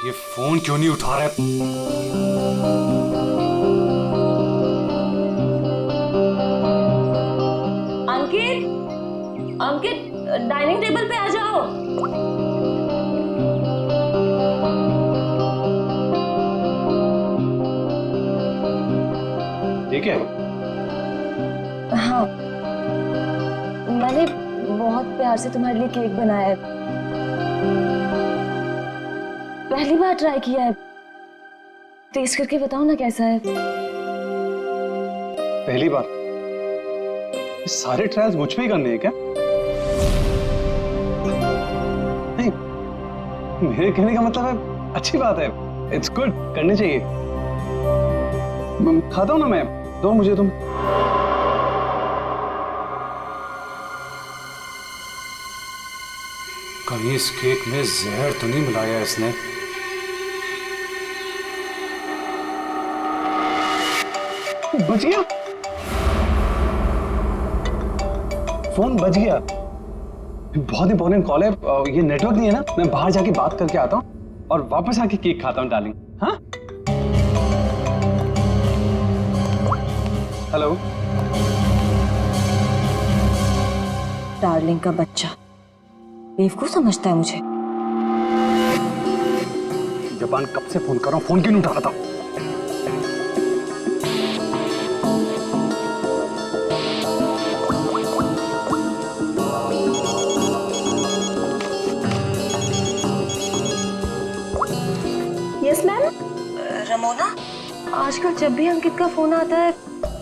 ये फोन क्यों नहीं उठा रहे? अंकित, अंकित, डाइनिंग टेबल पे आ जाओ। ठीक है। हाँ, मैंने बहुत प्यार से तुम्हारे लिए केक बनाया है। पहली बार ट्राई किया है। टेस्ट करके बताओ ना कैसा है। पहली बार? ये सारे ट्रायल्स मुझ पे ही करने हैं क्या? नहीं, मेरे कहने का मतलब है अच्छी बात है, इट्स गुड, करनी चाहिए। खाता हूं ना मैं, दो मुझे तुम। कहीं इस केक में जहर तो नहीं मिलाया इसने? बच गया, फोन बच गया। बहुत इंपॉर्टेंट कॉल है, ये नेटवर्क नहीं है ना, मैं बाहर जाके बात करके आता हूँ और वापस आके केक खाता हूँ डार्लिंग। हाँ, हेलो। डार्लिंग का बच्चा बेवकूफ समझता है मुझे। जबान कब से फोन कर रहा हूँ, फोन क्यों नहीं उठा रहा था? Yes ma'am. रमोना, आजकल जब भी अंकित का फोन आता है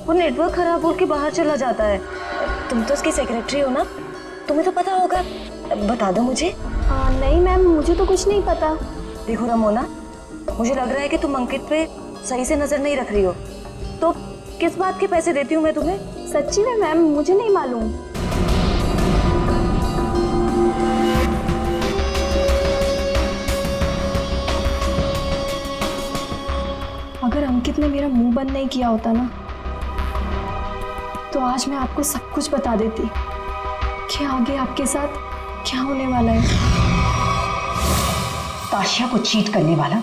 वो नेटवर्क खराब बोल के बाहर चला जाता है। तुम तो उसकी सेक्रेटरी हो ना, तुम्हें तो पता होगा, बता दो मुझे। नहीं मैम, मुझे तो कुछ नहीं पता। देखो रमोना, मुझे लग रहा है कि तुम अंकित पे सही से नजर नहीं रख रही हो। तो किस बात के पैसे देती हूँ मैं तुम्हें? सच्ची में मैम, मुझे नहीं मालूम। अगर अंकित ने मेरा मुंह बंद नहीं किया होता ना, तो आज मैं आपको सब कुछ बता देती कि आगे आपके साथ क्या होने वाला है। ताशिया को चीट करने वाला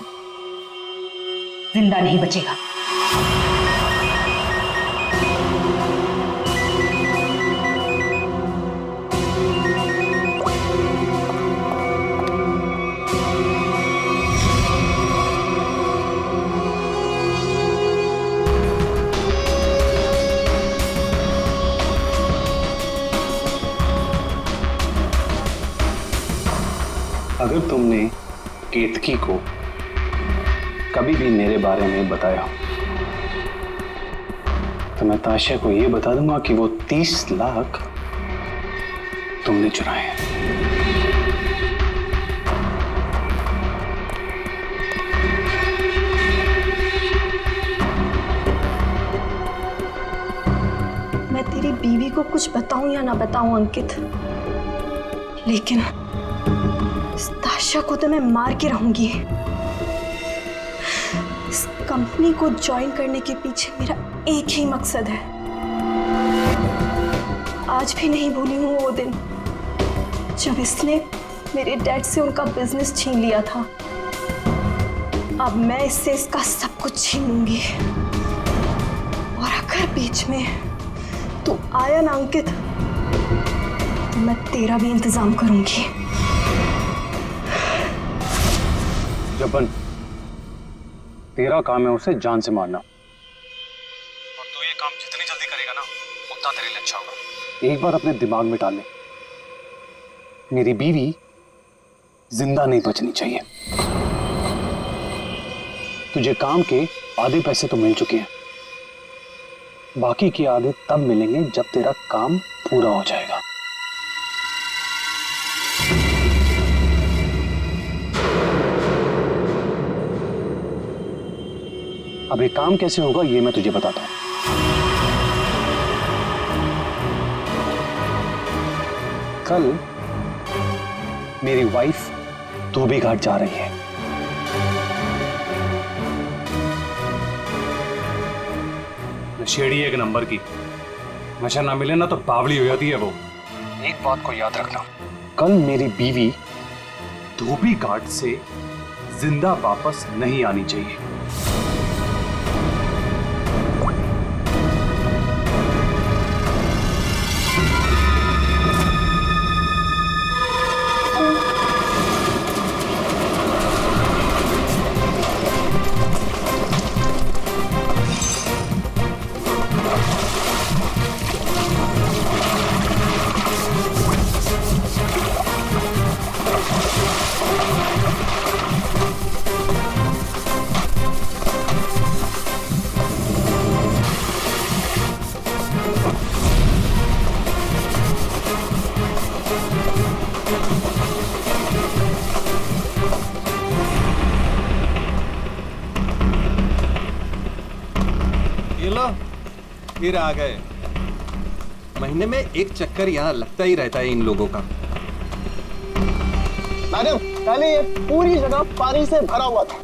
जिंदा नहीं बचेगा। अगर तुमने केतकी को कभी भी मेरे बारे में बताया तो मैं ताशिया को यह बता दूंगा कि वो 30 लाख तुमने चुराए हैं। मैं तेरी बीवी को कुछ बताऊं या ना बताऊं अंकित, लेकिन इस ताशा को तो मैं मार के रहूंगी। इस कंपनी को ज्वाइन करने के पीछे मेरा एक ही मकसद है। आज भी नहीं भूली हूं वो दिन जब इसने मेरे डैड से उनका बिजनेस छीन लिया था। अब मैं इससे इसका सब कुछ छीन लूंगी। और अगर बीच में तू आया ना अंकित, तो मैं तेरा भी इंतजाम करूंगी। जबन, तेरा काम है उसे जान से मारना, और तू ये काम जितनी जल्दी करेगा ना उतना तेरे लिए अच्छा होगा। एक बार अपने दिमाग में डाल ले, मेरी बीवी जिंदा नहीं बचनी चाहिए। तुझे काम के आधे पैसे तो मिल चुके हैं, बाकी के आधे तब मिलेंगे जब तेरा काम पूरा हो जाएगा। अब ये काम कैसे होगा ये मैं तुझे बताता हूं। कल मेरी वाइफ धोबी घाट जा रही है। नशेड़ी एक नंबर की, नशा ना मिले ना तो बावली हो जाती है वो। एक बात को याद रखना, कल मेरी बीवी धोबी घाट से जिंदा वापस नहीं आनी चाहिए। ये लो, फिर आ गए। महीने में एक चक्कर यहाँ लगता ही रहता है इन लोगों का। मैडम, पहले ये पूरी जगह पानी से भरा हुआ था,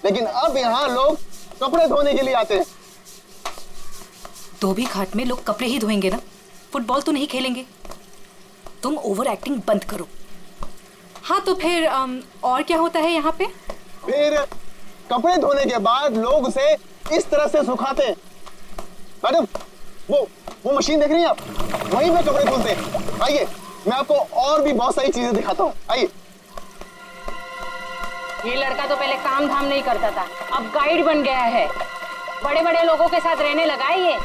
लेकिन अब यहाँ लोग कपड़े धोने के लिए आते हैं। धोबी घाट में लोग कपड़े ही धोएंगे ना, फुटबॉल तो नहीं खेलेंगे। तुम ओवर एक्टिंग बंद करो। हाँ तो फिर और क्या होता है यहाँ पे? फिर कपड़े धोने के बाद लोग उसे इस तरह से सुखाते हैं। मैडम, वो मशीन देख रही हैं आप? वहीं पे कपड़े धुलते हैं। आइए, मैं आपको और भी बहुत सारी चीजें दिखाता हूँ। आइए। ये लड़का तो पहले काम धाम नहीं करता था, अब गाइड बन गया है। बड़े बड़े लोगों के साथ रहने लगा है ये।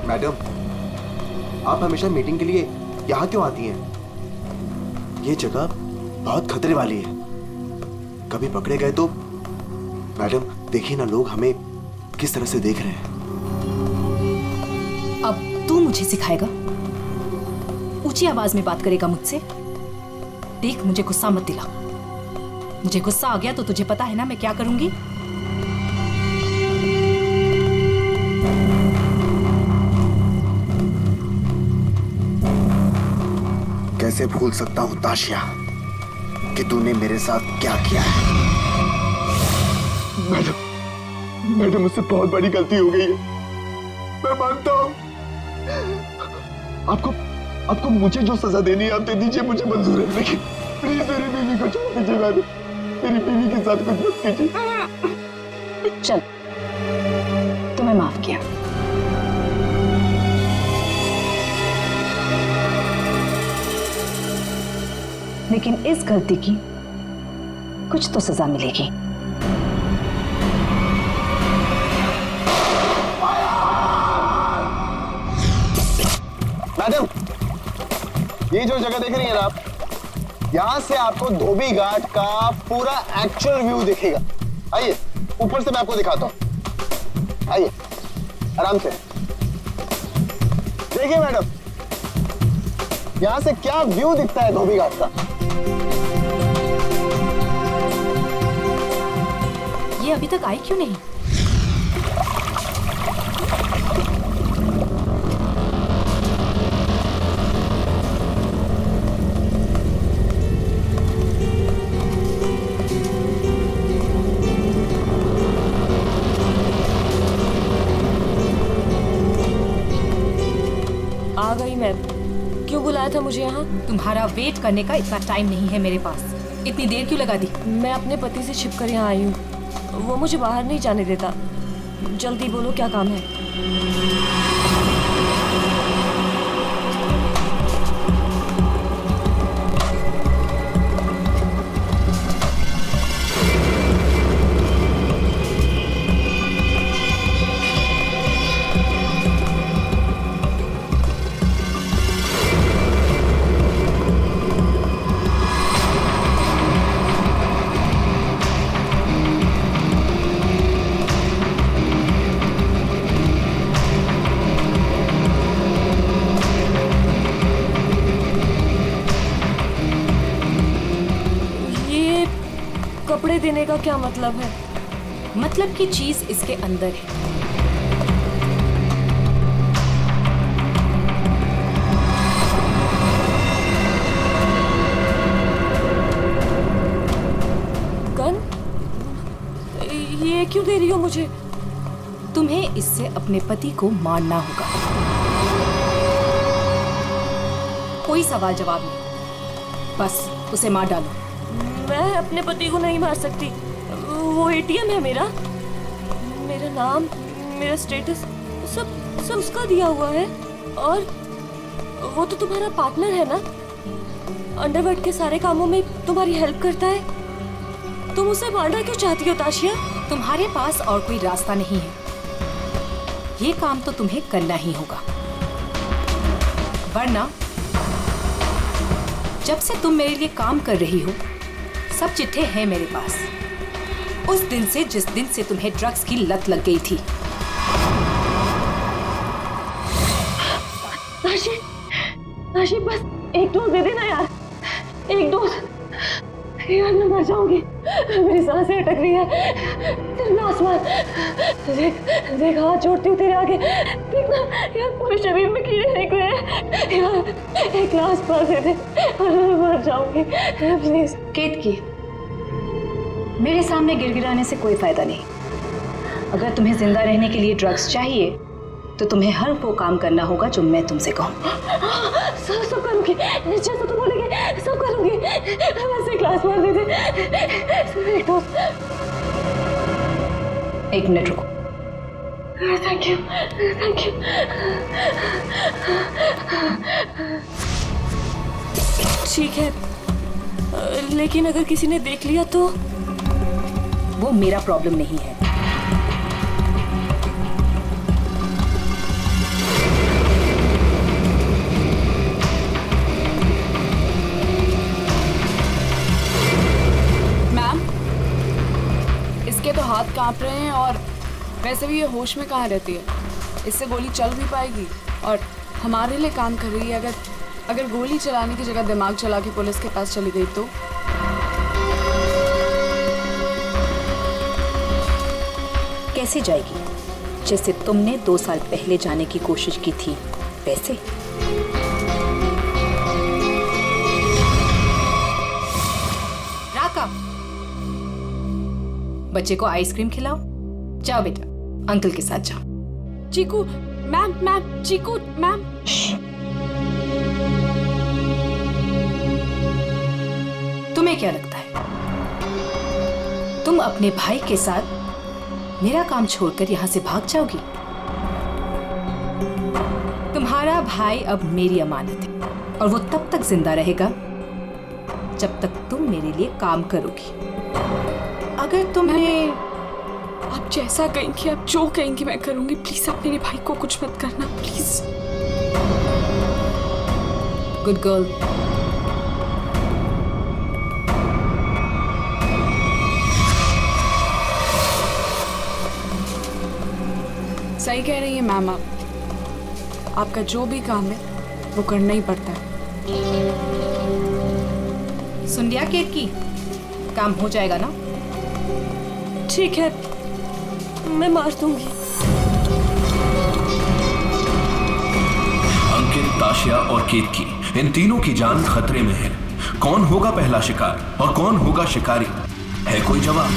मैडम, आप हमेशा मीटिंग के लिए यहाँ क्यों आती हैं? ये जगह बहुत खतरे वाली है। कभी पकड़े गए तो मैडम देखिए ना, लोग हमें किस तरह से देख रहे हैं। अब तू मुझे सिखाएगा? ऊंची आवाज में बात करेगा मुझसे? देख, मुझे गुस्सा मत दिला। मुझे गुस्सा आ गया तो तुझे पता है ना मैं क्या करूंगी। कैसे भूल सकता हूँ ताशिया कि तूने मेरे साथ क्या किया है। मैडम, मुझसे बहुत बड़ी गलती हो गई है, मैं मानता हूँ। आपको मुझे जो सजा देनी है आप दे दीजिए, मुझे मंजूर है, लेकिन प्लीज मेरी बीवी को छोड़ दीजिए। मैडम, मेरी बीवी के साथ कुछ मत कीजिए। चल, तुम्हें माफ किया। लेकिन इस गलती की कुछ तो सजा मिलेगी। मैडम, ये जो जगह देख रही हैं आप, यहाँ से आपको धोबी घाट का पूरा एक्चुअल व्यू दिखेगा। आइए, ऊपर से मैं आपको दिखाता हूँ। आइए, आराम से देखिए मैडम, यहाँ से क्या व्यू दिखता है धोबी घाट का। ये अभी तक आई क्यों नहीं? आ गई मैं। क्यों बुलाया था मुझे यहाँ? तुम्हारा वेट करने का इतना टाइम नहीं है मेरे पास। इतनी देर क्यों लगा दी? मैं अपने पति से छिपकर यहाँ आई हूँ, वो मुझे बाहर नहीं जाने देता। जल्दी बोलो, क्या काम है? कपड़े देने का क्या मतलब है? मतलब की चीज इसके अंदर है। गन? ये क्यों दे रही हो मुझे? तुम्हें इससे अपने पति को मारना होगा। कोई सवाल जवाब नहीं, बस उसे मार डालो। मैं अपने पति को नहीं मार सकती। वो एटीएम है मेरा नाम, मेरा स्टेटस सब उसका दिया हुआ है। और वो तो तुम्हारा पार्टनर है ना, अंडरवर्ल्ड के सारे कामों में तुम्हारी हेल्प करता है। तुम उसे मारना क्यों चाहती हो ताशिया? तुम्हारे पास और कोई रास्ता नहीं है, ये काम तो तुम्हें करना ही होगा, वरना जब से तुम मेरे लिए काम कर रही हो सब चिट्ठे हैं मेरे पास, उस दिन से जिस दिन से तुम्हें ड्रग्स की लत लग गई थी। ताशी बस एक डोज दे देना यार, एक डोज। यार मैं मर जाऊंगी, मेरी सांसें अटक रही है। तेरा आसमान देख हाथ जोड़ती हूँ तेरे आगे, देखना यार पूरे शरीर में कीड़े निकले हैं। यार एक ग्लास पास दे दे, मैं मर जाऊंगी प्लीज। केतकी, मेरे सामने गिड़गिड़ाने से कोई फायदा नहीं। अगर तुम्हें जिंदा रहने के लिए ड्रग्स चाहिए तो तुम्हें हर वो काम करना होगा जो मैं तुमसे कहूँ। सब करूंगी, जैसा तुम बोलेंगे सब करूंगी। बस एक ग्लास पास दे दे, एक डोज। एक मिनट रुको। Thank you. ठीक है, लेकिन अगर किसी ने देख लिया तो? वो मेरा प्रॉब्लम नहीं है। मैम, इसके तो हाथ कांप रहे हैं और वैसे भी ये होश में कहाँ रहती है। इससे गोली चल भी पाएगी और हमारे लिए काम कर रही है। अगर गोली चलाने की जगह दिमाग चला के पुलिस के पास चली गई तो? कैसे जाएगी? जैसे तुमने 2 साल पहले जाने की कोशिश की थी वैसे। राका, बच्चे को आइसक्रीम खिलाओ। जाओ बेटा, अंकल के साथ जाओ। चीकू मैम, चीकू मैम। तुम्हें क्या लगता है तुम अपने भाई के साथ मेरा काम छोड़कर यहां से भाग जाओगी? तुम्हारा भाई अब मेरी अमानत है और वो तब तक जिंदा रहेगा जब तक तुम मेरे लिए काम करोगी। अगर तुम्हें आप जैसा कहेंगी, आप जो कहेंगी मैं करूंगी। प्लीज आप मेरे भाई को कुछ मत करना, प्लीज। Good girl. सही कह रही है मैम आप। आपका जो भी काम है वो करना ही पड़ता है। सुन लिया केतकी, काम हो जाएगा ना? ठीक है, मैं मार दूंगी। अंकित, ताशिया और केतकी, इन तीनों की जान खतरे में है। कौन होगा पहला शिकार और कौन होगा शिकारी? है कोई जवाब?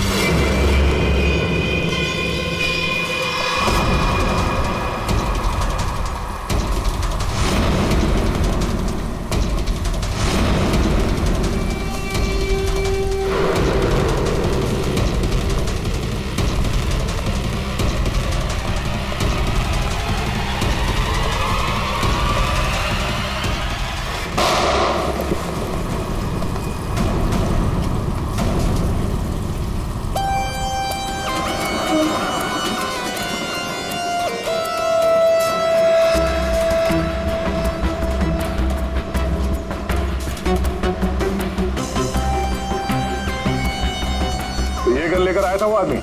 लेकर आया था वो आदमी,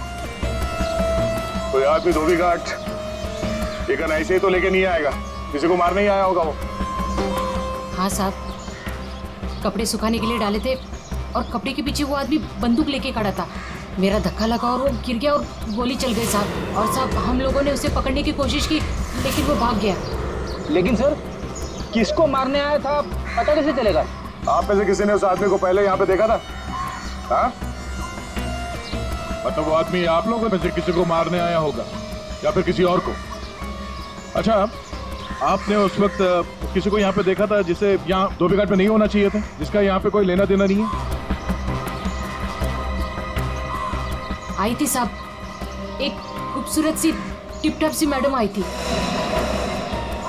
कोई आदमी धोबी घाट ये गन ऐसे ही तो लेके नहीं आएगा, किसी को मारने ही आया होगा वो। हाँ साहब, कपड़े सुखाने के लिए डाले थे और कपड़े के पीछे वो आदमी बंदूक लेके खड़ा था। मेरा धक्का लगा और वो गिर गया और गोली चल गई साहब। और साहब हम लोगों ने उसे पकड़ने की कोशिश की लेकिन वो भाग गया। लेकिन सर, किसको मारने आया था पता कैसे चलेगा? आप में से किसी ने उस आदमी को पहले यहाँ पे देखा था? हाँ? मतलब वो आदमी आप लोगों में से किसी को मारने आया होगा या फिर किसी और को? अच्छा, आपने उस वक्त किसी को यहाँ पे देखा था जिसे यहाँ धोबी घाट पे नहीं होना चाहिए था, जिसका यहाँ पे कोई लेना देना नहीं है? आई थी साहब, एक खूबसूरत सी टिप टॉप सी मैडम आई थी,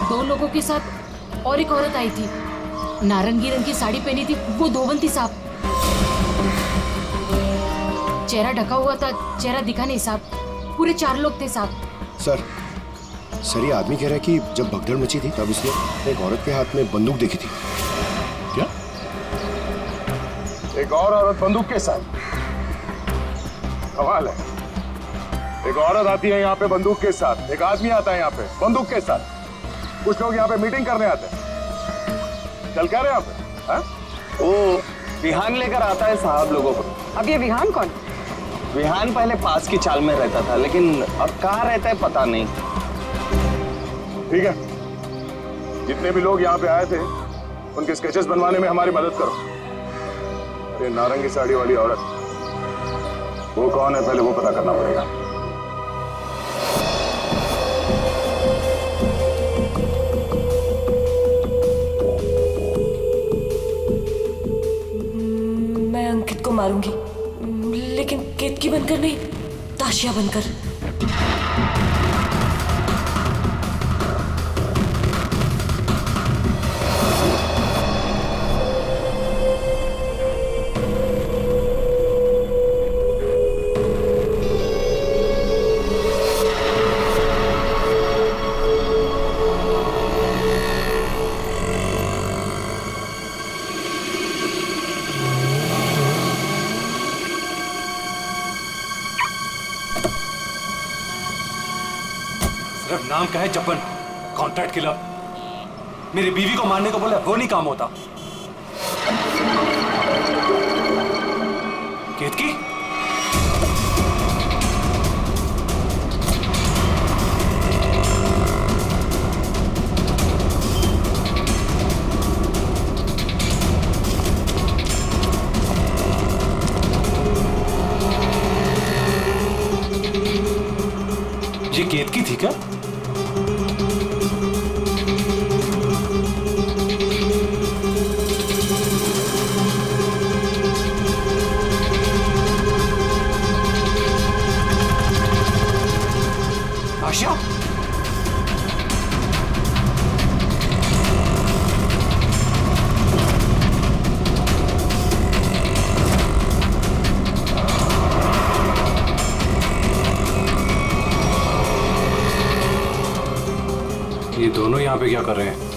2 लोगों के साथ और एक औरत आई थी, नारंगी रंग की साड़ी पहनी थी, वो धोबन थी साहब। चेहरा ढका हुआ था, चेहरा दिखा नहीं साहब। पूरे 4 लोग थे साहब। सर ये आदमी कह रहा है कि जब भगदड़ मची थी तब उसने एक औरत के हाथ में बंदूक देखी थी। क्या? एक और औरत बंदूक के साथ? कमाल है। एक औरत आती है यहाँ पे बंदूक के साथ, एक आदमी आता है यहाँ पे बंदूक के साथ। कुछ लोग यहाँ पे मीटिंग करने आते हैं। चल क्या रहे यहाँ पे? वो विहान लेकर आता है साहब लोगों को। अब ये विहान कौन? विहान पहले पास की चाल में रहता था, लेकिन अब कहाँ रहता है पता नहीं। ठीक है, जितने भी लोग यहाँ पे आए थे उनके स्केचेस बनवाने में हमारी मदद करो। अरे नारंगी साड़ी वाली औरत, वो कौन है पहले वो पता करना पड़ेगा। मैं अंकित को मारूंगी, लेकिन केतकी बनकर नहीं, ताशिया बनकर। सिर्फ नाम का है जपन, कॉन्ट्रैक्ट किलर। मेरी बीवी को मारने को बोला वो नहीं काम होता। केतकी, ये केतकी थी क्या? आशिया, ये दोनों यहाँ पे क्या कर रहे हैं?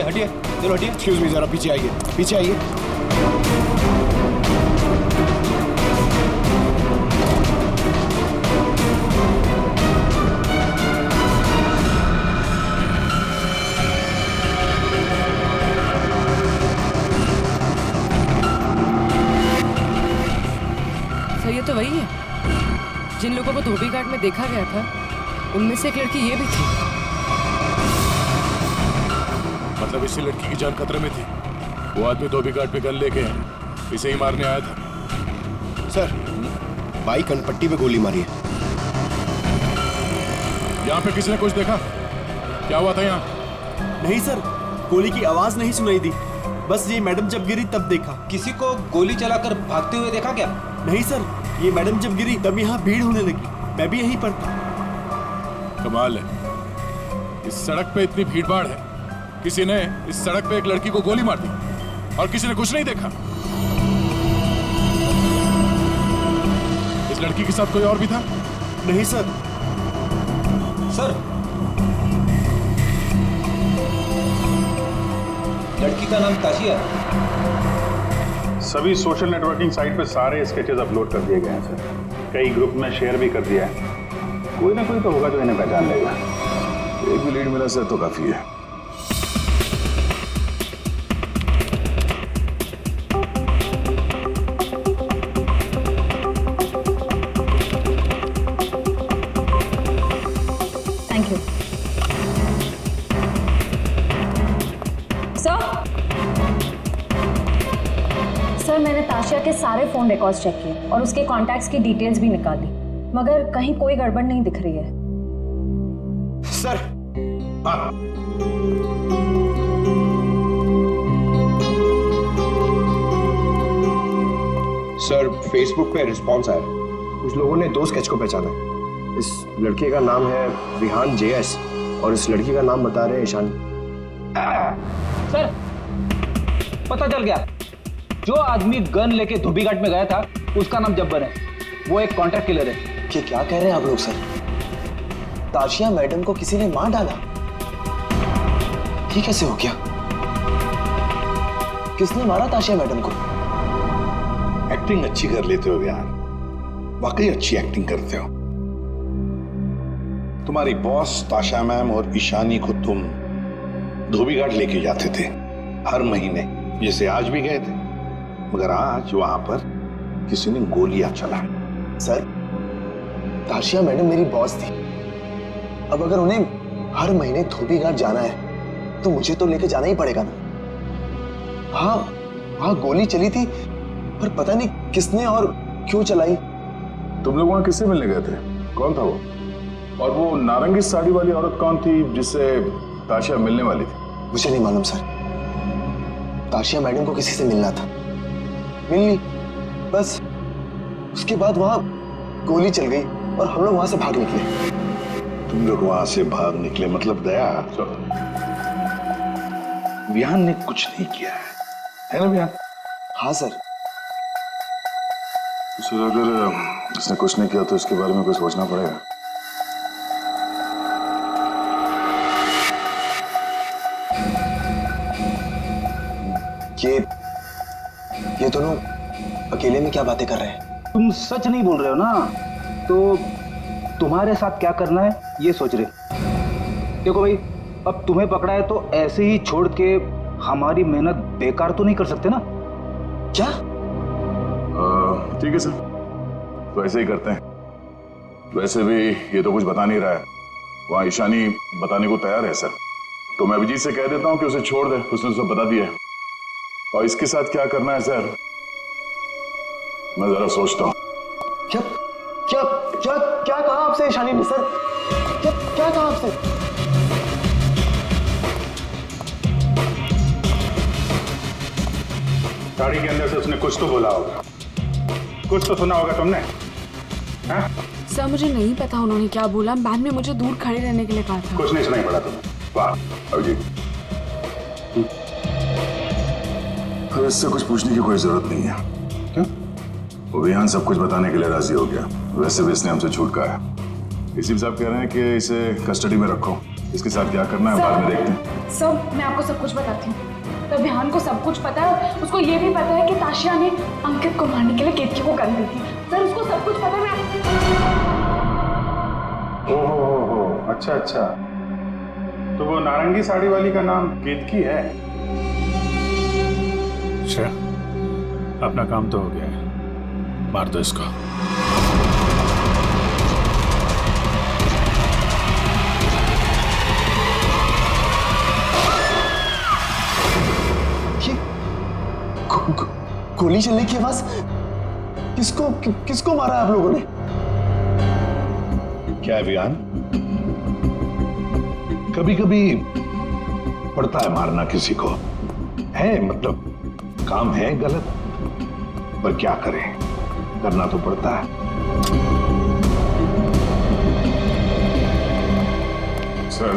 हटिए, चलो हटिए। एक्सक्यूज मी, जरा पीछे आइए, पीछे आइए। सर ये तो वही है जिन लोगों को धोबी घाट में देखा गया था उनमें से एक लड़की ये भी थी। मतलब इसी लड़की की जान खतरे में थी। वो आदमी धोबी घाट पे गन लेके इसे ही मारने आया था। सर, बाइक कनपट्टी पे गोली मारी है। यहाँ पे किसी ने कुछ देखा? क्या हुआ था यहाँ? नहीं सर, गोली की आवाज नहीं सुनाई दी। बस ये मैडम जब गिरी तब देखा। किसी को गोली चलाकर भागते हुए देखा क्या? नहीं सर, ये मैडम जब गिरी तब यहाँ भीड़ होने लगी। मैं भी यहीं पर था। कमाल है, इस सड़क पे इतनी भीड़ भाड़ है, किसी ने इस सड़क पे एक लड़की को गोली मार दी और किसी ने कुछ नहीं देखा। इस लड़की के साथ कोई और भी था? नहीं सर। सर, लड़की का नाम ताशिया है। सभी सोशल नेटवर्किंग साइट पे सारे स्केचेस अपलोड कर दिए गए हैं सर। कई ग्रुप में शेयर भी कर दिया है। कोई ना कोई तो होगा जो इन्हें पहचान लेगा। एक भी लीड मिला सर तो काफी है। थैंक यू सर, मैंने ताशिया के सारे फोन रिकॉर्ड्स चेक किए और उसके कॉन्टैक्ट्स की डिटेल्स भी निकाली, मगर कहीं कोई गड़बड़ नहीं दिख रही है। सर, सर, फेसबुक पे रिस्पॉन्स आया। कुछ लोगों ने 2 स्केच को पहचाना है। इस लड़के का नाम है विहान JS और इस लड़की का नाम बता रहे हैं ईशानी। सर, पता चल गया। जो आदमी गन लेके धोबी घाट में गया था उसका नाम जब्बर है। वो एक कॉन्ट्रैक्ट किलर है। ये क्या कह रहे हैं आप लोग सर? ताशिया मैडम को किसी ने मार डाला? ये कैसे हो गया? किसने मारा ताशिया मैडम को? एक्टिंग अच्छी कर लेते हो यार, वाकई अच्छी एक्टिंग करते हो। तुम्हारी बॉस ताशा मैम और ईशानी को तुम धोबी घाट लेके जाते थे हर महीने, जैसे आज भी गए थे, मगर आज वहां पर किसी ने गोलियां चला। सर, ताशिया मैडम मेरी बॉस थी। अब अगर उन्हें हर महीने धोबी घाट जाना है तो मुझे तो लेके जाना ही पड़ेगा ना। हाँ, वहां गोली चली थी, पर पता नहीं किसने और क्यों चलाई। तुम लोग वहां किससे मिलने गए थे? कौन था वो? और वो नारंगी साड़ी वाली औरत कौन थी जिससे ताशिया मिलने वाली थी? मुझे नहीं मालूम सर। ताशिया मैडम को किसी से मिलना था, मिल ली, बस। उसके बाद वहां गोली चल गई और हम लोग वहां से भाग निकले। तुम लोग वहां से भाग निकले मतलब दया? विहान ने कुछ नहीं किया है ना विहान? हाँ सर। सर, अगर उसने कुछ नहीं किया तो इसके बारे में कुछ सोचना पड़ेगा। ये दोनों अकेले में क्या बातें कर रहे हैं? तुम सच नहीं बोल रहे हो ना, तो तुम्हारे साथ क्या करना है ये सोच रहे। देखो भाई, अब तुम्हें पकड़ा है तो ऐसे ही छोड़ के हमारी मेहनत बेकार तो नहीं कर सकते ना? क्या? ठीक है सर, तो ऐसे ही करते हैं। वैसे भी ये तो कुछ बता नहीं रहा है, वहां ईशानी बताने को तैयार है सर, तो मैं अभिजीत से कह देता हूं कि उसे छोड़ दे, उसने सब बता दिया है। और इसके साथ क्या करना है सर, मैं जरा सोचता हूं। क्या क्या क्या क्या कहा आपसे ईशानी ने सर? क्या क्या कहा आपसे? गाड़ी के अंदर से उसने कुछ तो बोला होगा, कुछ तो सुना होगा तुमने? हाँ? सर, मुझे नहीं पता उन्होंने क्या बोला। बाद में मुझे दूर खड़े रहने के लिए कहा था। कुछ नहीं सुनाई पड़ा तुम्हें? वाह अभिजीत, फिर इससे कुछ पूछने की कोई जरूरत नहीं है। क्यों? वो विहान सब कुछ बताने के लिए राजी हो गया। वैसे भी इसने हमसे छूट कहा है। इसी साहब कह रहे हैं कि इसे कस्टडी में रखो, इसके साथ क्या करना है बाद में देखते हैं। सर, मैं आपको सब कुछ बताती हूँ। तो विहान को सब कुछ पता है, उसको ये भी पता है कि ताशिया ने अंकित को मारने के लिए केतकी को गन दी थी। सर, उसको सब कुछ पता है। ओहो, अच्छा अच्छा, तो वो नारंगी साड़ी वाली का नाम केतकी है? अच्छा, अपना काम तो हो गया है, मार दो इसको। गोली चलने की आवाज। किसको मारा है आप लोगों ने? क्या अभियान? कभी कभी पड़ता है मारना किसी को, है मतलब काम है गलत, पर क्या करें, करना तो पड़ता है। सर,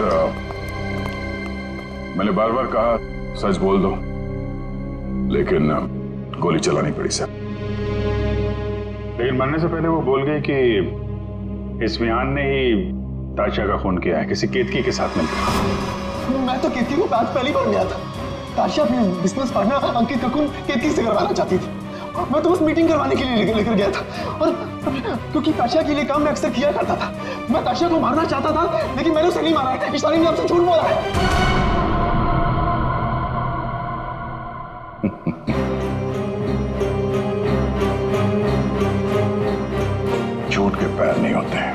मैंने बार बार कहा सच बोल दो, लेकिन गोली चलानी पड़ी सर। लेकिन मरने से पहले वो बोल गई कि इस विहान ने ही ताशा का खून किया है, किसी केतकी के साथ मिलकर। मैं तो केतकी को बात पहली बार मिला था। ताशा अपने बिजनेस पार्टनर अंकित का खून केतकी से करवाना चाहती थी। मैं तो बस मीटिंग करवाने के लिए लेकर गया था, और क्योंकि ताशा के लिए काम मैं अक्सर किया करता था। मैं ताशा को मारना चाहता था, लेकिन मैंने उसे नहीं मारा है। इशानी ने आपसे झूठ बोला है। झूठ के पैर नहीं होते हैं।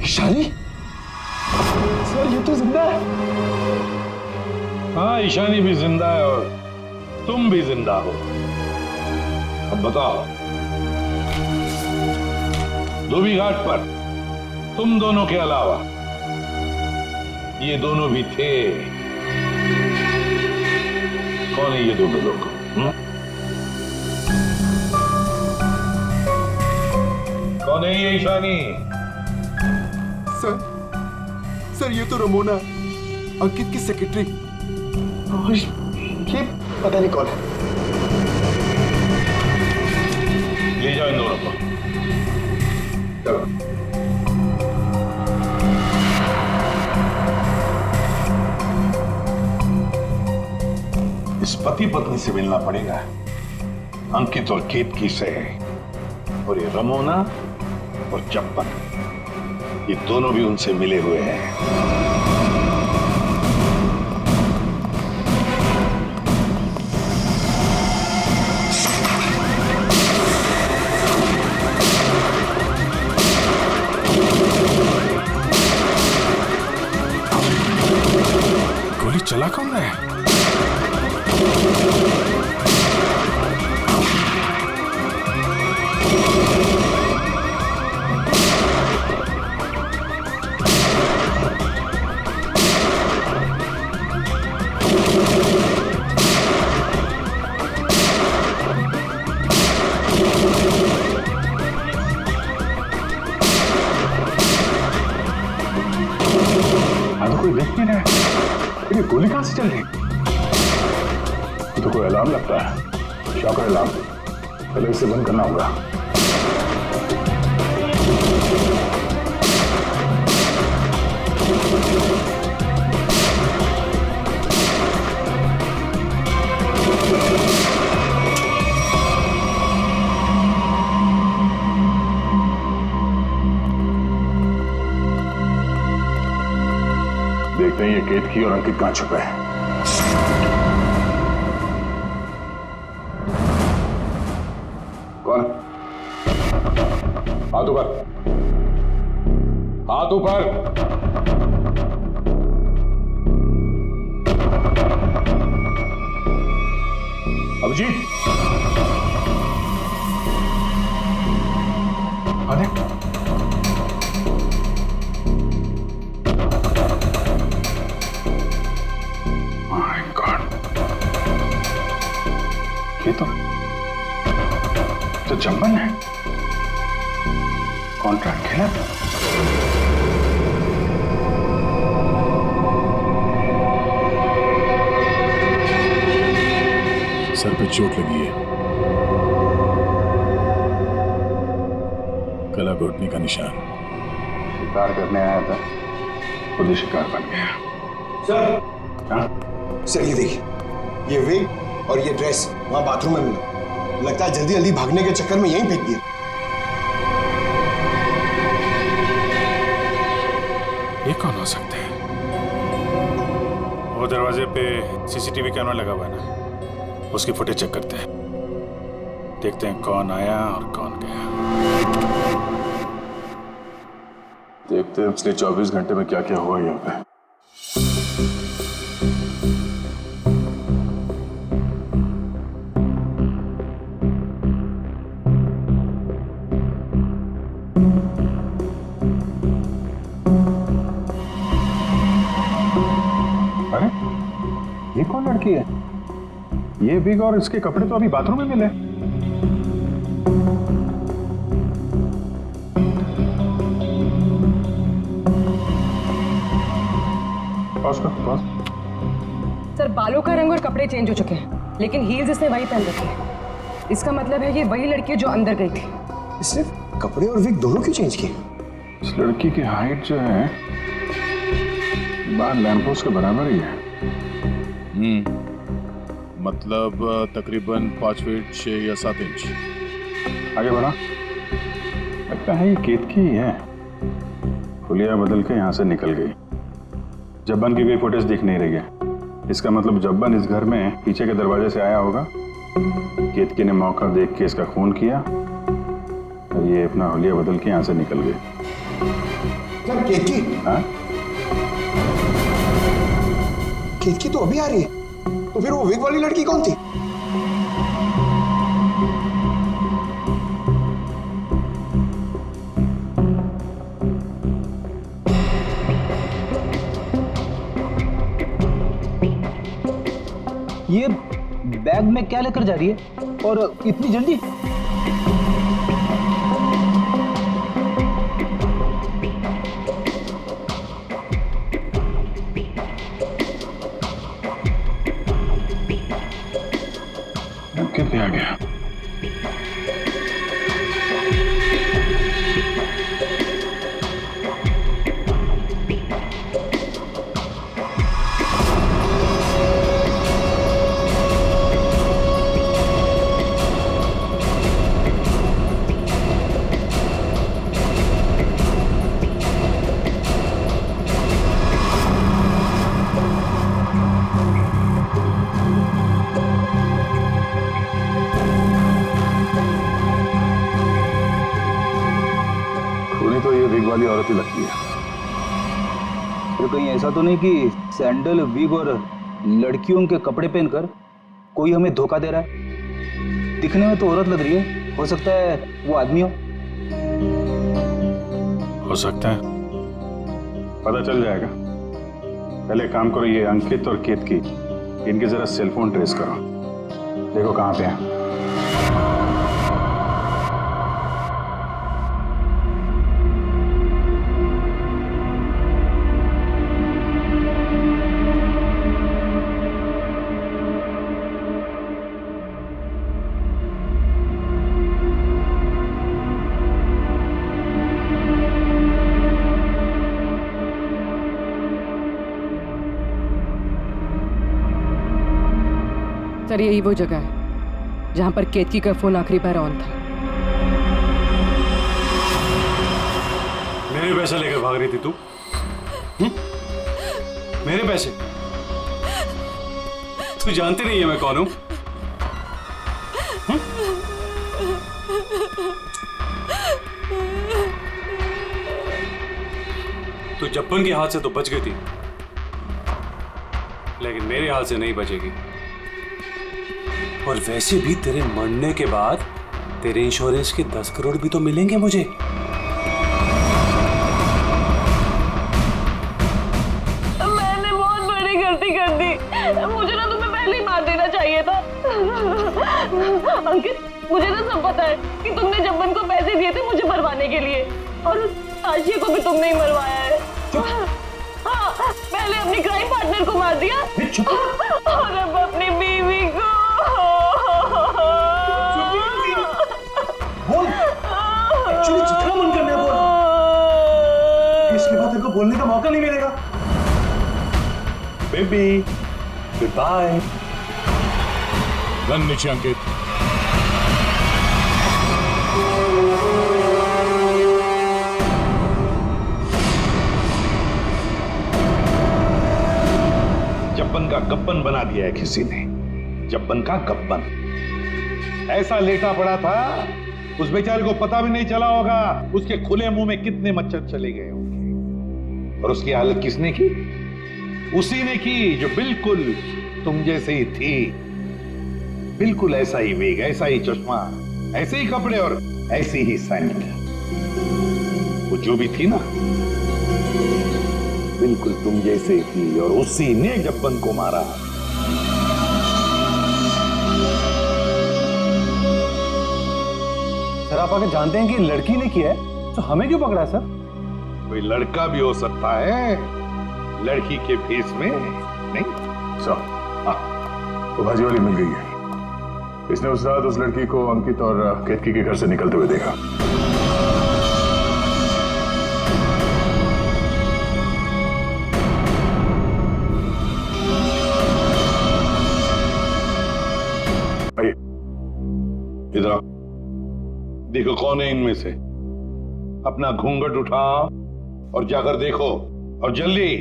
ईशानी, सर ये तो जिंदा है। हाँ, ईशानी भी जिंदा है और तुम भी जिंदा हो। अब बताओ, धोबी घाट पर तुम दोनों के अलावा ये दोनों भी थे। कौन है ये दोनों लोग? कौन है ये ईशानी? सर ये तो रमोना, अंकित की सेक्रेटरी। ये पता नहीं कौन है। ले जाओ इन दोनों को। चलो। इस पति पत्नी से मिलना पड़ेगा, अंकित और केतकी से। और ये रमोना और चंपक, ये दोनों भी उनसे मिले हुए हैं। गोली चला कौन है? कोई देख नहीं रहा है। ये गोली कहां से चल रही? तो कोई अलार्म लगता है, शॉकर अलार्म। पहले इसे बंद करना होगा। देखते हैं ये केतकी और अंकित कहां छुपे हैं। कौन? हाथ ऊपर, हाथ ऊपर। अभिजीत, अरे ये तो चंपन है। कॉन्ट्रैक्ट खेला था। सर पे चोट लगी है, गला घोटने का निशान। शिकार करने आया था, खुद ही शिकार बन गया। सर, हाँ? सर ये देखिए, ये विग और ये ड्रेस वहां बाथरूम में मिला। लगता है जल्दी जल्दी भागने के चक्कर में यहीं फेंक दिया। ये कौन हो सकते हैं? दरवाजे पे सीसीटीवी कैमरा लगा हुआ है ना, उसकी फुटेज चेक करते हैं, देखते हैं कौन आया और कौन गया। देखते हैं पिछले 24 घंटे में क्या क्या हुआ यहाँ पे। अरे ये कौन लड़की है? ये विग और इसके कपड़े तो अभी बाथरूम में मिले। पॉज कर, पॉज। सर बालों का रंग और कपड़े चेंज हो चुके हैं, लेकिन हील्स इसने वही पहन रखी है। इसका मतलब है ये वही लड़की है जो अंदर गई थी। इसने कपड़े और विग दोनों क्यों चेंज किए? इस लड़की की हाइट जो है बाहर लैंपपोस्ट के बराबर ही है। मतलब तकरीबन 5 फीट 6 या 7 इंच। आगे बढ़ा। लगता है ये केतकी ही है। हुलिया बदल के यहाँ से निकल गई। जब्बन की कोई फुटेज दिख नहीं रही है। इसका मतलब जब्बन इस घर में पीछे के दरवाजे से आया होगा। केतकी ने मौका देख के इसका खून किया और ये अपना हुलिया बदल के यहाँ से निकल गई। सर केतकी? हाँ? केतकी तो अभी आ रही है, तो फिर वो विग वाली लड़की कौन थी? ये बैग में क्या लेकर जा रही है और इतनी जल्दी? कितने आ गया? तो ये विग वाली औरत ही लगती है। तो कहीं ऐसा तो नहीं कि सैंडल, विग और लड़कियों के कपड़े पहनकर कोई हमें धोखा दे रहा है? दिखने में तो औरत लग रही है, हो सकता है वो आदमी हो सकता है, पता चल जाएगा। पहले काम करो, ये अंकित और केतकी, इनके जरा सेलफोन ट्रेस करो, देखो कहाँ पे हैं। सर यही वो जगह है जहां पर केतकी का फोन आखिरी बार ऑन था। मेरे पैसे लेकर भाग रही थी तू? मेरे पैसे? तू जानती नहीं है मैं कौन हूं? तू जब्बन के हाथ से तो बच गई थी, लेकिन मेरे हाथ से नहीं बचेगी। और वैसे भी तेरे मरने के बाद तेरे इंश्योरेंस के 10 करोड़ भी तो मिलेंगे मुझे। मैंने बहुत बड़ी गलती कर दी, मुझे ना तुम्हें पहले ही मार देना चाहिए था। अंकित, मुझे ना सब पता है कि तुमने जब्बन को पैसे दिए थे मुझे मरवाने के लिए, और उस आशिया को भी तुमने ही मरवाया है। हाँ, पहले अपनी क्राइम पार्टनर को मार दिया और अब अपनी बीवी को। बोल, एक्चुअली जितना मन करना है बोल, इसके बाद तेरे को बोलने का मौका नहीं मिलेगा। Baby, good bye. गन नीचे अंकित। जब्बन गब्बन बना दिया है किसी ने, जब्बन का गब्बन। ऐसा लेटा पड़ा था, उस बेचारे को पता भी नहीं चला होगा उसके खुले मुंह में कितने मच्छर चले गए होंगे। और उसकी हालत किसने की? उसी ने की जो बिल्कुल तुम जैसे ही थी, बिल्कुल ऐसा ही वेग, ऐसा ही चश्मा, ऐसे ही कपड़े और ऐसी ही सैंडल। वो जो भी थी ना, बिल्कुल तुम जैसे ही थी, और उसी ने जब्बन को मारा। सर आप आगे जानते हैं कि लड़की ने किया है, तो हमें क्यों पकड़ा है सर? कोई लड़का भी हो सकता है लड़की के फेस में, नहीं? तो भाजी वाली मिल गई है। इसने उस रात उस लड़की को अंकित और केतकी के घर से निकलते हुए देखा। आइए इधर आओ, देखो कौन है इनमें से। अपना घूंघट उठाओ और जाकर देखो, और जल्दी।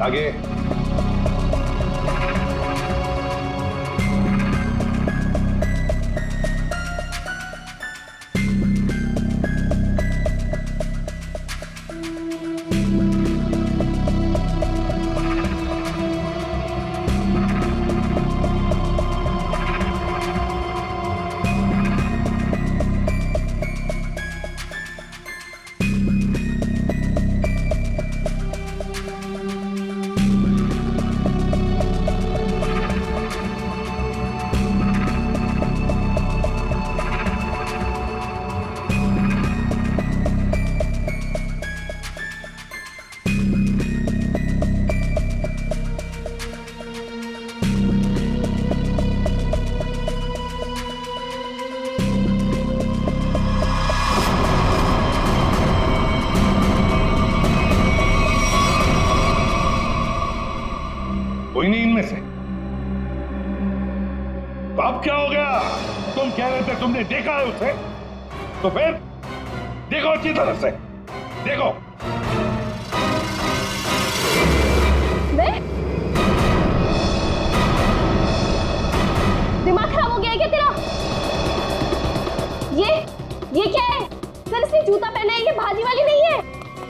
आगे। कोई नहीं इनमें से? तो अब क्या हो गया? तुम कह रहे थे तुमने देखा है उसे, तो फिर देखो अच्छी तरह से, देखो। मैं? दिमाग खराब हो गया है क्या तेरा? ये क्या है? सर इसने जूता पहना है, ये भाजी वाली नहीं है।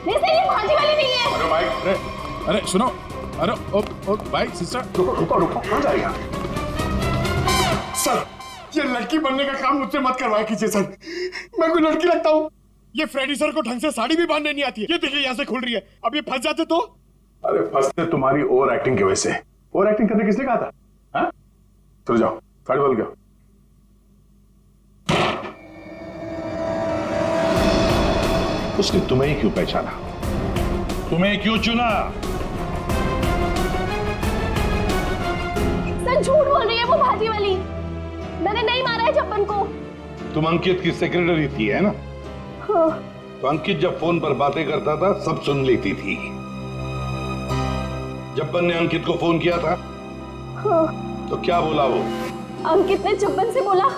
नहीं सर ये भाजी वाली नहीं है। अरे भाई, अरे सुनो, अरे ओ भाई सिस्टर, रुको कहाँ जा रही है? सर ये लड़की बनने का काम मुझसे मत करवाया कीजिए सर, मैं कोई लड़की लगता हूँ? ये फ्रेडी सर को ढंग से साड़ी भी बांधने नहीं आती है। ये देखिए यहाँ से खुल रही है, अब ये फंस जाते तो? अरे फंसते तुम्हारी ओवर एक्टिंग की वजह से। ओवर एक्टिंग करने किसने कहा था? हाँ? चलो जाओ, साड़ी बदल गया। उसने तुम्हें क्यों पहचाना? तुम्हें क्यों चुना? सर झूठ बोल रही है वो भाजी वाली, मैंने नहीं मारा है जब्बन को। तुम अंकित की सेक्रेटरी थी है ना? हाँ। तो अंकित जब फोन पर बातें करता था सब सुन लेती थी। जब्बन ने अंकित को फोन किया था? हाँ। तो क्या बोला वो? अंकित ने जब्बन से बोला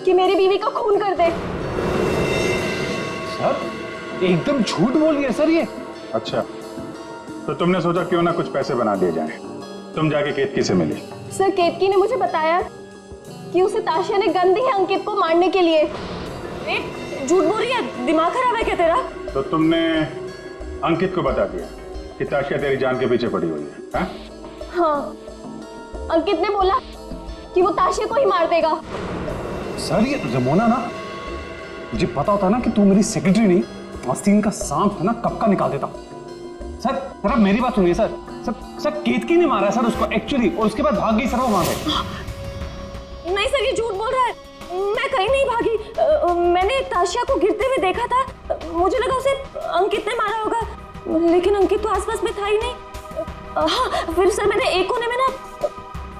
कि मेरी बीवी का खून कर दे। सर एकदम झूठ बोल रही है सर ये। अच्छा, तो तुमने सोचा क्यों ना कुछ पैसे बना दिए जाएं। तुम जाके केतकी से मिली? सर केतकी ने मुझे बताया कि उसे ताशिया ने गन दी है अंकित को मारने के लिए। झूठ बोल रही है, दिमाग खराब है क्या तेरा? तो तुमने अंकित को बता दिया कि ताशिया तेरी जान के पीछे पड़ी हुई है? हाँ? हाँ, अंकित ने बोला कि वो ताशिया को ही मार देगा। सर ये रमोना ना, मुझे पता होता ना कि तू मेरी सेक्रेटरी नहीं, आस्तीन का सांप है ना, कब का निकाल देता। सर सर आप मेरी बात सुनिए सर। सर केतकी ने मारा है सर उसको एक्चुअली, और उसके बाद भाग गई सर वो वहां से। नहीं सर ये झूठ बोल रहा है, मैं कहीं नहीं भागी। मैंने ताशिया को गिरते हुए देखा था, मुझे लगा उसे अंकित ने मारा होगा, लेकिन अंकित तो आसपास में था ही नहीं। हाँ फिर सर मैंने एक कोने में ना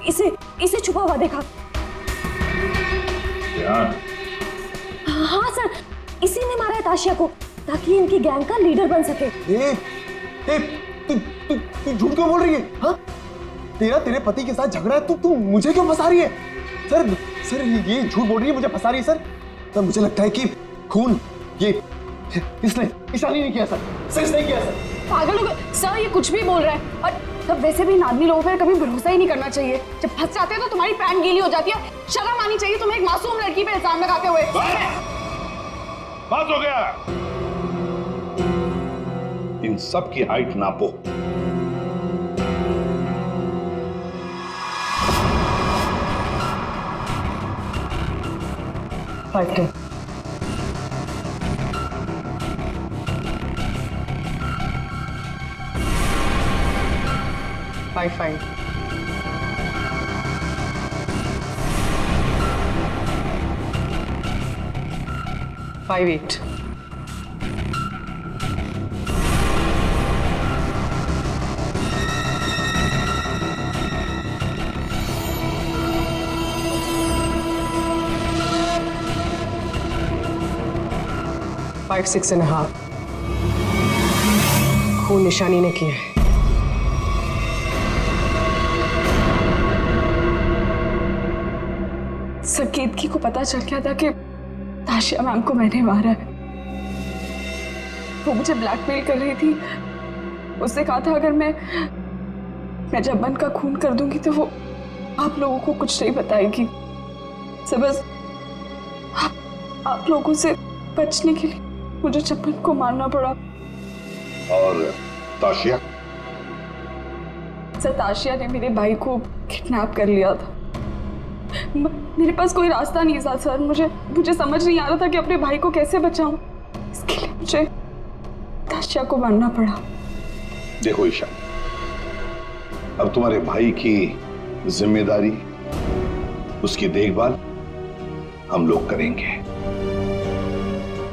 इसे छुपा हुआ देखा। हाँ सर, इसी ने मारा है ताशिया को ताकि इनकी गैंग का लीडर बन सके। तू झूठ क्यों बोल रही है? हाँ? तेरे पति के साथ झगड़ा है तो तू मुझे क्यों फंसा रही है? सर ये झूठ बोल रही है, मुझे फंसा रही है सर। मुझे लगता है कि खून ये इसने ईशानी नहीं किया सर इसने किया सर। पागल हो गए सर, ये कुछ भी बोल रहा है। और तब वैसे भी नादनी लोगों पर कभी भरोसा ही नहीं करना चाहिए। जब फंस जाते हैं तो तुम्हारी पैंट गीली हो जाती है। शर्म आनी चाहिए तुम्हें एक मासूम लड़की पे इल्जाम लगाते हुए। बस हो गया। इन सब की हाइट नापो। फाइव 5 8 5 6.5 खून निशानी ने किया है। सर केतकी को पता चल गया था कि ताशिया मैम को मैंने मारा है। वो मुझे ब्लैकमेल कर रही थी। उसने कहा था अगर मैं जब्बन का खून कर दूंगी तो वो आप लोगों को कुछ नहीं बताएगी। सर बस आप लोगों से बचने के लिए मुझे जब्बन को मारना पड़ा। और ताशिया? सर ताशिया ने मेरे भाई को किडनैप कर लिया था। मेरे पास कोई रास्ता नहीं था सर। मुझे समझ नहीं आ रहा था कि अपने भाई को कैसे बचाऊं। इसके लिए मुझे ताशिया को मारना पड़ा। देखो ईशा, अब तुम्हारे भाई की जिम्मेदारी, उसकी देखभाल हम लोग करेंगे,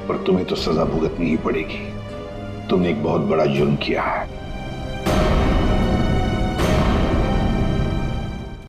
पर तुम्हें तो सजा भुगतनी ही पड़ेगी। तुमने एक बहुत बड़ा जुर्म किया है।